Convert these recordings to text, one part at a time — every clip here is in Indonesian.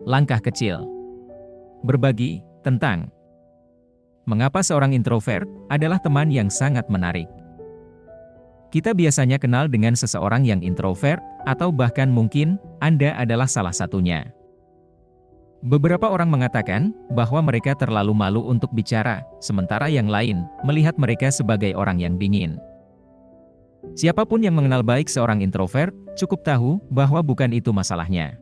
Langkah kecil. Berbagi tentang mengapa seorang introvert adalah teman yang sangat menarik. Kita biasanya kenal dengan seseorang yang introvert, atau bahkan mungkin Anda adalah salah satunya. Beberapa orang mengatakan bahwa mereka terlalu malu untuk bicara, sementara yang lain melihat mereka sebagai orang yang dingin. Siapapun yang mengenal baik seorang introvert, cukup tahu bahwa bukan itu masalahnya.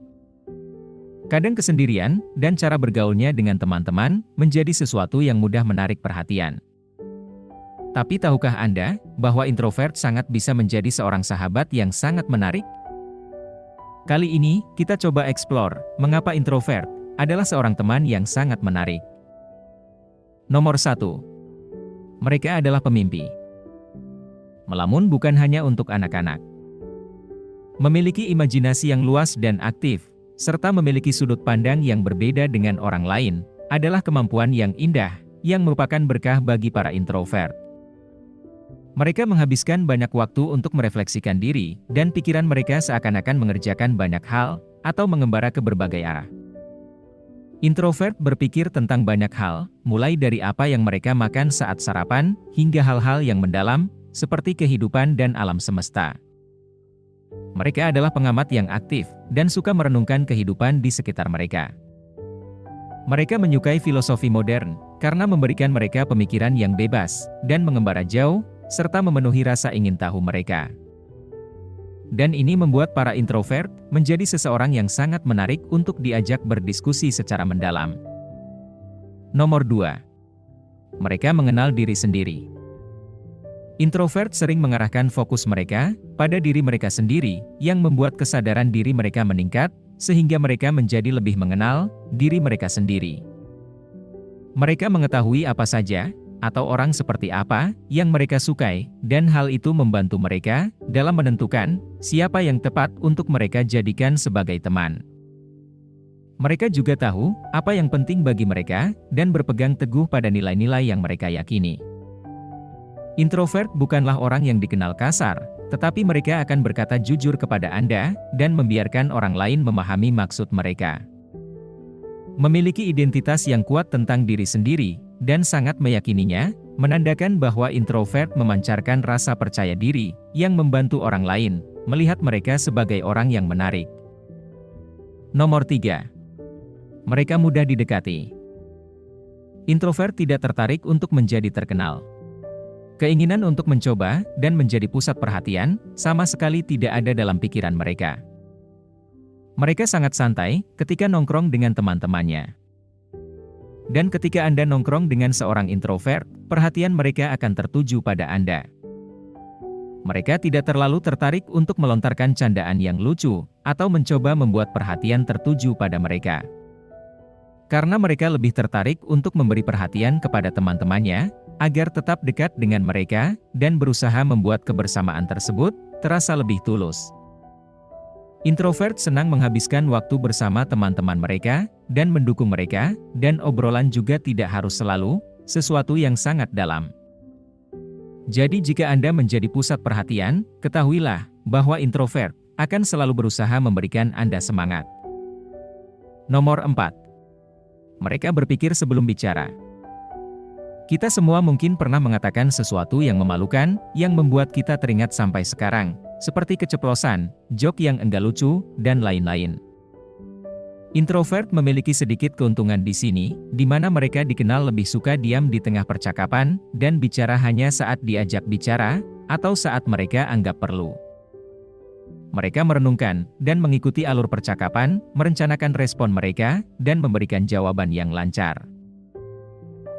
Kadang kesendirian dan cara bergaulnya dengan teman-teman menjadi sesuatu yang mudah menarik perhatian. Tapi tahukah Anda bahwa introvert sangat bisa menjadi seorang sahabat yang sangat menarik? Kali ini, kita coba explore mengapa introvert adalah seorang teman yang sangat menarik. Nomor 1. Mereka adalah pemimpi. Melamun bukan hanya untuk anak-anak. Memiliki imajinasi yang luas dan aktif, serta memiliki sudut pandang yang berbeda dengan orang lain, adalah kemampuan yang indah, yang merupakan berkah bagi para introvert. Mereka menghabiskan banyak waktu untuk merefleksikan diri, dan pikiran mereka seakan-akan mengerjakan banyak hal, atau mengembara ke berbagai arah. Introvert berpikir tentang banyak hal, mulai dari apa yang mereka makan saat sarapan, hingga hal-hal yang mendalam, seperti kehidupan dan alam semesta. Mereka adalah pengamat yang aktif, dan suka merenungkan kehidupan di sekitar mereka. Mereka menyukai filosofi modern, karena memberikan mereka pemikiran yang bebas, dan mengembara jauh, serta memenuhi rasa ingin tahu mereka. Dan ini membuat para introvert menjadi seseorang yang sangat menarik untuk diajak berdiskusi secara mendalam. Nomor 2. Mereka mengenal diri sendiri. Introvert sering mengarahkan fokus mereka pada diri mereka sendiri, yang membuat kesadaran diri mereka meningkat, sehingga mereka menjadi lebih mengenal diri mereka sendiri. Mereka mengetahui apa saja, atau orang seperti apa, yang mereka sukai, dan hal itu membantu mereka dalam menentukan siapa yang tepat untuk mereka jadikan sebagai teman. Mereka juga tahu apa yang penting bagi mereka, dan berpegang teguh pada nilai-nilai yang mereka yakini. Introvert bukanlah orang yang dikenal kasar, tetapi mereka akan berkata jujur kepada Anda, dan membiarkan orang lain memahami maksud mereka. Memiliki identitas yang kuat tentang diri sendiri, dan sangat meyakininya, menandakan bahwa introvert memancarkan rasa percaya diri, yang membantu orang lain, melihat mereka sebagai orang yang menarik. Nomor 3. Mereka mudah didekati. Introvert tidak tertarik untuk menjadi terkenal. Keinginan untuk mencoba dan menjadi pusat perhatian sama sekali tidak ada dalam pikiran mereka. Mereka sangat santai ketika nongkrong dengan teman-temannya. Dan ketika Anda nongkrong dengan seorang introvert, perhatian mereka akan tertuju pada Anda. Mereka tidak terlalu tertarik untuk melontarkan candaan yang lucu, atau mencoba membuat perhatian tertuju pada mereka. Karena mereka lebih tertarik untuk memberi perhatian kepada teman-temannya, agar tetap dekat dengan mereka, dan berusaha membuat kebersamaan tersebut terasa lebih tulus. Introvert senang menghabiskan waktu bersama teman-teman mereka, dan mendukung mereka, dan obrolan juga tidak harus selalu sesuatu yang sangat dalam. Jadi jika Anda menjadi pusat perhatian, ketahuilah bahwa introvert akan selalu berusaha memberikan Anda semangat. Nomor 4. Mereka berpikir sebelum bicara. Kita semua mungkin pernah mengatakan sesuatu yang memalukan, yang membuat kita teringat sampai sekarang, seperti keceplosan, joke yang enggak lucu, dan lain-lain. Introvert memiliki sedikit keuntungan di sini, di mana mereka dikenal lebih suka diam di tengah percakapan, dan bicara hanya saat diajak bicara, atau saat mereka anggap perlu. Mereka merenungkan, dan mengikuti alur percakapan, merencanakan respon mereka, dan memberikan jawaban yang lancar.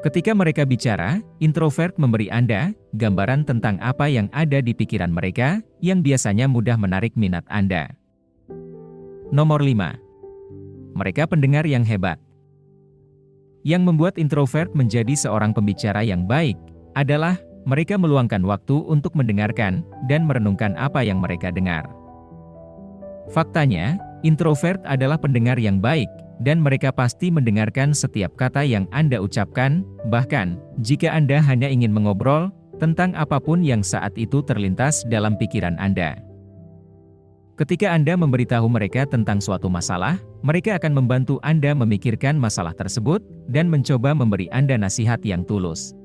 Ketika mereka bicara, introvert memberi Anda gambaran tentang apa yang ada di pikiran mereka, yang biasanya mudah menarik minat Anda. Nomor 5. Mereka pendengar yang hebat. Yang membuat introvert menjadi seorang pembicara yang baik, adalah mereka meluangkan waktu untuk mendengarkan, dan merenungkan apa yang mereka dengar. Faktanya, introvert adalah pendengar yang baik, dan mereka pasti mendengarkan setiap kata yang Anda ucapkan, bahkan jika Anda hanya ingin mengobrol tentang apapun yang saat itu terlintas dalam pikiran Anda. Ketika Anda memberitahu mereka tentang suatu masalah, mereka akan membantu Anda memikirkan masalah tersebut dan mencoba memberi Anda nasihat yang tulus.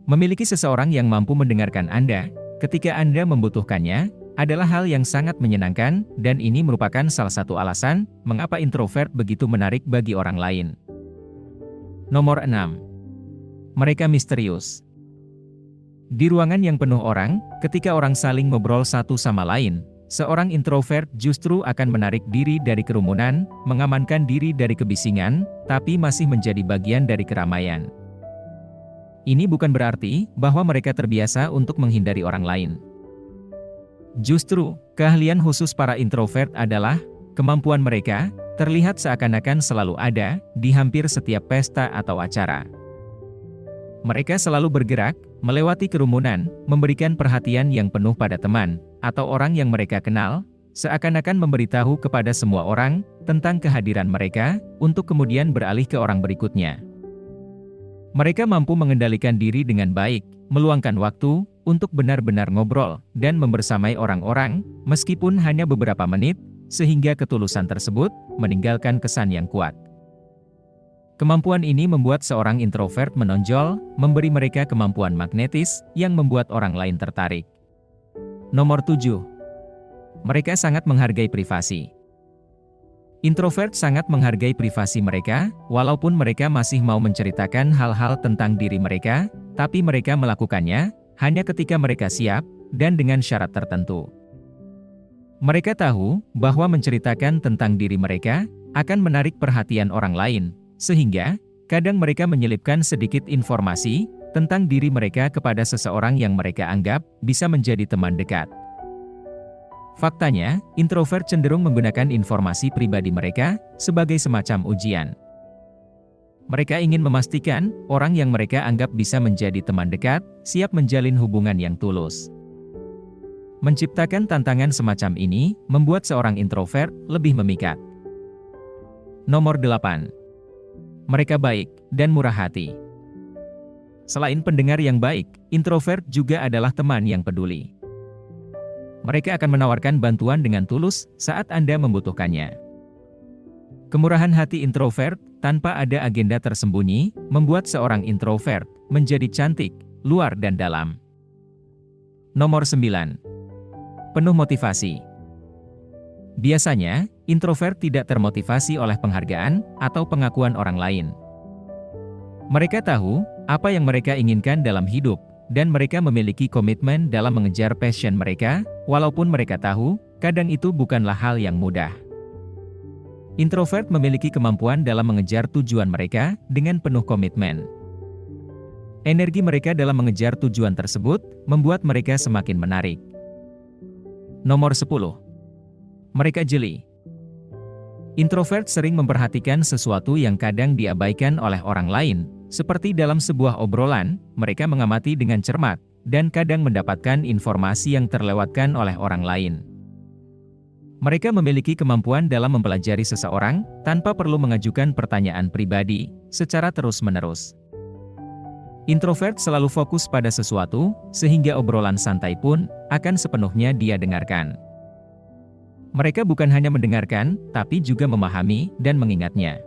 Memiliki seseorang yang mampu mendengarkan Anda ketika Anda membutuhkannya adalah hal yang sangat menyenangkan, dan ini merupakan salah satu alasan mengapa introvert begitu menarik bagi orang lain. Nomor 6. Mereka misterius. Di ruangan yang penuh orang, ketika orang saling ngobrol satu sama lain, seorang introvert justru akan menarik diri dari kerumunan, mengamankan diri dari kebisingan, tapi masih menjadi bagian dari keramaian. Ini bukan berarti bahwa mereka terbiasa untuk menghindari orang lain. Justru, keahlian khusus para introvert adalah kemampuan mereka terlihat seakan-akan selalu ada di hampir setiap pesta atau acara. Mereka selalu bergerak, melewati kerumunan, memberikan perhatian yang penuh pada teman atau orang yang mereka kenal, seakan-akan memberitahu kepada semua orang tentang kehadiran mereka, untuk kemudian beralih ke orang berikutnya. Mereka mampu mengendalikan diri dengan baik, meluangkan waktu untuk benar-benar ngobrol dan membersamai orang-orang, meskipun hanya beberapa menit, sehingga ketulusan tersebut meninggalkan kesan yang kuat. Kemampuan ini membuat seorang introvert menonjol, memberi mereka kemampuan magnetis yang membuat orang lain tertarik. Nomor 7. Mereka sangat menghargai privasi. Introvert sangat menghargai privasi mereka, walaupun mereka masih mau menceritakan hal-hal tentang diri mereka, tapi mereka melakukannya hanya ketika mereka siap dan dengan syarat tertentu. Mereka tahu bahwa menceritakan tentang diri mereka akan menarik perhatian orang lain, sehingga kadang mereka menyelipkan sedikit informasi tentang diri mereka kepada seseorang yang mereka anggap bisa menjadi teman dekat. Faktanya, introvert cenderung menggunakan informasi pribadi mereka sebagai semacam ujian. Mereka ingin memastikan orang yang mereka anggap bisa menjadi teman dekat siap menjalin hubungan yang tulus. Menciptakan tantangan semacam ini membuat seorang introvert lebih memikat. Nomor 8. Mereka baik dan murah hati. Selain pendengar yang baik, introvert juga adalah teman yang peduli. Mereka akan menawarkan bantuan dengan tulus saat Anda membutuhkannya. Kemurahan hati introvert tanpa ada agenda tersembunyi membuat seorang introvert menjadi cantik, luar dan dalam. Nomor 9. Penuh motivasi. Biasanya, introvert tidak termotivasi oleh penghargaan atau pengakuan orang lain. Mereka tahu apa yang mereka inginkan dalam hidup, dan mereka memiliki komitmen dalam mengejar passion mereka, walaupun mereka tahu, kadang itu bukanlah hal yang mudah. Introvert memiliki kemampuan dalam mengejar tujuan mereka dengan penuh komitmen. Energi mereka dalam mengejar tujuan tersebut membuat mereka semakin menarik. Nomor 10. Mereka jeli. Introvert sering memperhatikan sesuatu yang kadang diabaikan oleh orang lain. Seperti dalam sebuah obrolan, mereka mengamati dengan cermat, dan kadang mendapatkan informasi yang terlewatkan oleh orang lain. Mereka memiliki kemampuan dalam mempelajari seseorang, tanpa perlu mengajukan pertanyaan pribadi, secara terus-menerus. Introvert selalu fokus pada sesuatu, sehingga obrolan santai pun akan sepenuhnya dia dengarkan. Mereka bukan hanya mendengarkan, tapi juga memahami dan mengingatnya.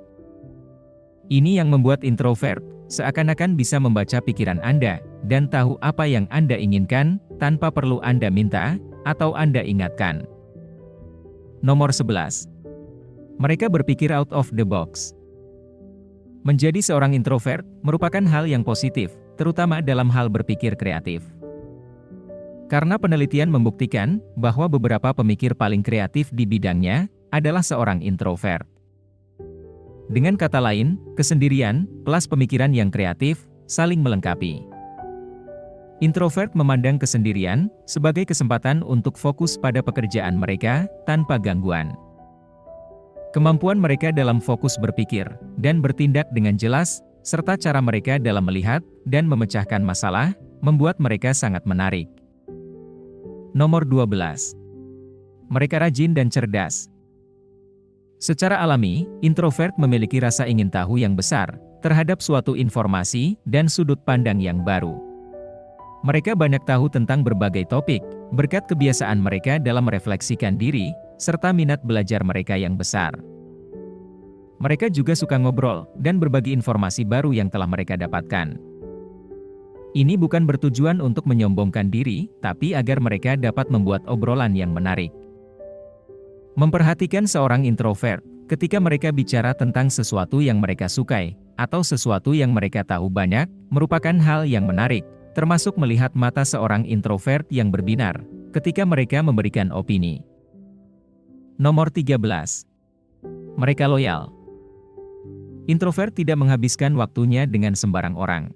Ini yang membuat introvert seakan-akan bisa membaca pikiran Anda dan tahu apa yang Anda inginkan tanpa perlu Anda minta atau Anda ingatkan. Nomor 11. Mereka berpikir out of the box. Menjadi seorang introvert merupakan hal yang positif, terutama dalam hal berpikir kreatif. Karena penelitian membuktikan bahwa beberapa pemikir paling kreatif di bidangnya adalah seorang introvert. Dengan kata lain, kesendirian plus pemikiran yang kreatif saling melengkapi. Introvert memandang kesendirian sebagai kesempatan untuk fokus pada pekerjaan mereka tanpa gangguan. Kemampuan mereka dalam fokus berpikir dan bertindak dengan jelas, serta cara mereka dalam melihat dan memecahkan masalah, membuat mereka sangat menarik. Nomor 12. Mereka rajin dan cerdas. Secara alami, introvert memiliki rasa ingin tahu yang besar terhadap suatu informasi dan sudut pandang yang baru. Mereka banyak tahu tentang berbagai topik, berkat kebiasaan mereka dalam merefleksikan diri, serta minat belajar mereka yang besar. Mereka juga suka ngobrol, dan berbagi informasi baru yang telah mereka dapatkan. Ini bukan bertujuan untuk menyombongkan diri, tapi agar mereka dapat membuat obrolan yang menarik. Memperhatikan seorang introvert, ketika mereka bicara tentang sesuatu yang mereka sukai, atau sesuatu yang mereka tahu banyak, merupakan hal yang menarik, termasuk melihat mata seorang introvert yang berbinar, ketika mereka memberikan opini. Nomor 13. Mereka loyal. Introvert tidak menghabiskan waktunya dengan sembarang orang.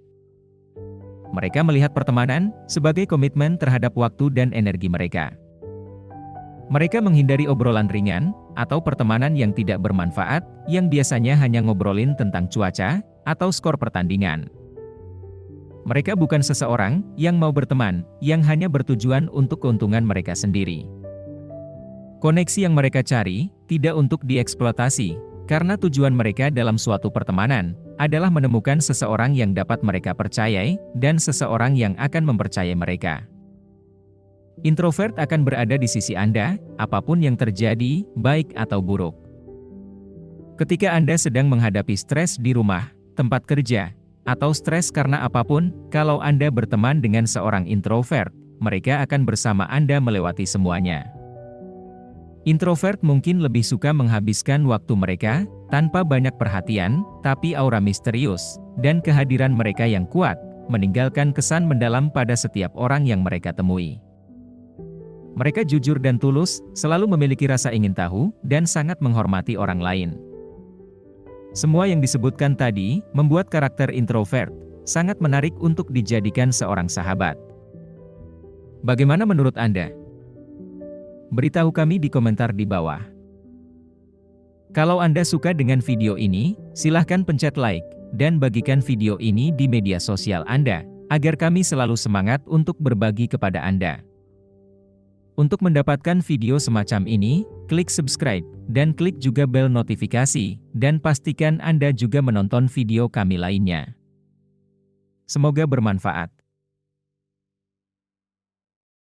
Mereka melihat pertemanan sebagai komitmen terhadap waktu dan energi mereka. Mereka menghindari obrolan ringan, atau pertemanan yang tidak bermanfaat, yang biasanya hanya ngobrolin tentang cuaca, atau skor pertandingan. Mereka bukan seseorang yang mau berteman, yang hanya bertujuan untuk keuntungan mereka sendiri. Koneksi yang mereka cari, tidak untuk dieksploitasi, karena tujuan mereka dalam suatu pertemanan, adalah menemukan seseorang yang dapat mereka percayai, dan seseorang yang akan mempercayai mereka. Introvert akan berada di sisi Anda, apapun yang terjadi, baik atau buruk. Ketika Anda sedang menghadapi stres di rumah, tempat kerja, atau stres karena apapun, kalau Anda berteman dengan seorang introvert, mereka akan bersama Anda melewati semuanya. Introvert mungkin lebih suka menghabiskan waktu mereka, tanpa banyak perhatian, tapi aura misterius, dan kehadiran mereka yang kuat, meninggalkan kesan mendalam pada setiap orang yang mereka temui. Mereka jujur dan tulus, selalu memiliki rasa ingin tahu, dan sangat menghormati orang lain. Semua yang disebutkan tadi, membuat karakter introvert sangat menarik untuk dijadikan seorang sahabat. Bagaimana menurut Anda? Beritahu kami di komentar di bawah. Kalau Anda suka dengan video ini, silahkan pencet like, dan bagikan video ini di media sosial Anda, agar kami selalu semangat untuk berbagi kepada Anda. Untuk mendapatkan video semacam ini, klik subscribe, dan klik juga bel notifikasi, dan pastikan Anda juga menonton video kami lainnya. Semoga bermanfaat.